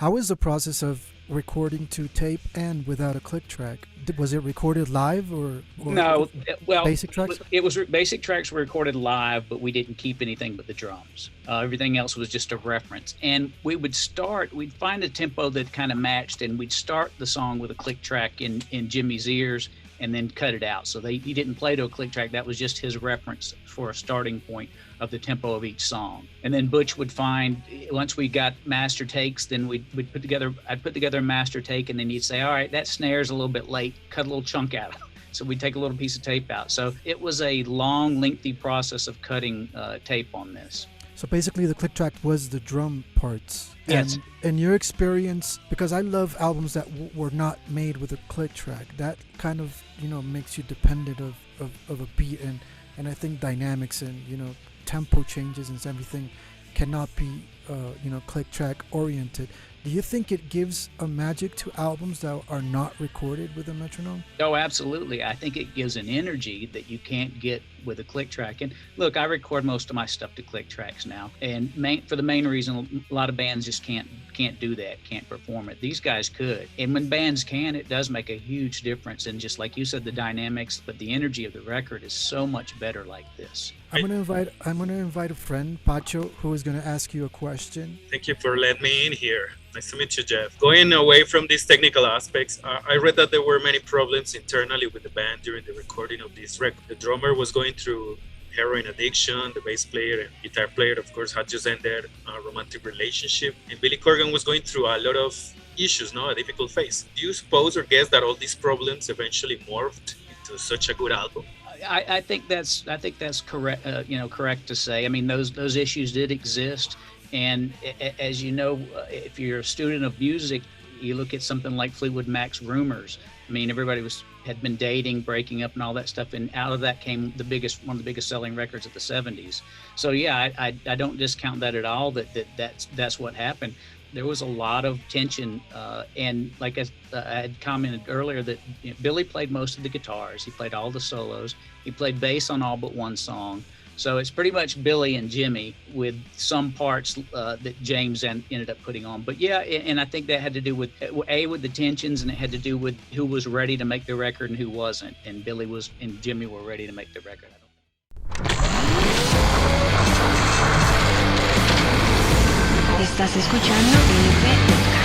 How is the process of recording to tape and without a click track? Was it recorded live or No, well, basic tracks? it was basic tracks were recorded live, but we didn't keep anything but the drums. Everything else was just a reference. And we'd find a tempo that kind of matched, and we'd start the song with a click track in Jimmy's ears and then cut it out. So he didn't play to a click track. That was just his reference for a starting point of the tempo of each song. And then Butch would find, once we got master takes, then I'd put together a master take, and then he'd say, all right, that snare's a little bit late, cut a little chunk out. So we'd take a little piece of tape out. So it was a long, lengthy process of cutting tape on this. So basically the click track was the drum parts. Yes. And in your experience, because I love albums that were not made with a click track, that kind of, makes you dependent of a beat, and I think dynamics and, tempo changes and everything cannot be, click track oriented. Do you think it gives a magic to albums that are not recorded with a metronome? Oh, absolutely. I think it gives an energy that you can't get with a click track. And look, I record most of my stuff to click tracks now, and for the main reason a lot of bands just can't do that, can't perform it. These guys could, and when bands can, it does make a huge difference. And just like you said, the dynamics, but the energy of the record is so much better like this. I'm gonna invite a friend, Pacho, who is gonna ask you a question. Thank you for letting me in here. Nice to meet you, Jeff. Going away from these technical aspects, I read that there were many problems internally with the band during the recording of this record. The drummer was going through heroin addiction, the bass player and guitar player, of course, had just ended a romantic relationship, and Billy Corgan was going through a lot of issues, a difficult phase. Do you suppose or guess that all these problems eventually morphed into such a good album? I think that's correct. Correct to say. I mean, those issues did exist. And as you know, if you're a student of music, you look at something like Fleetwood Mac's Rumors. I mean, everybody had been dating, breaking up, and all that stuff, and out of that came one of the biggest selling records of the '70s. So yeah, I don't discount that at all. That's what happened. There was a lot of tension, and like I had commented earlier, that Billy played most of the guitars. He played all the solos. He played bass on all but one song. So it's pretty much Billy and Jimmy with some parts that James ended up putting on. But yeah, and I think that had to do with the tensions, and it had to do with who was ready to make the record and who wasn't. And Billy and Jimmy were ready to make the record. Estás escuchando Elepé.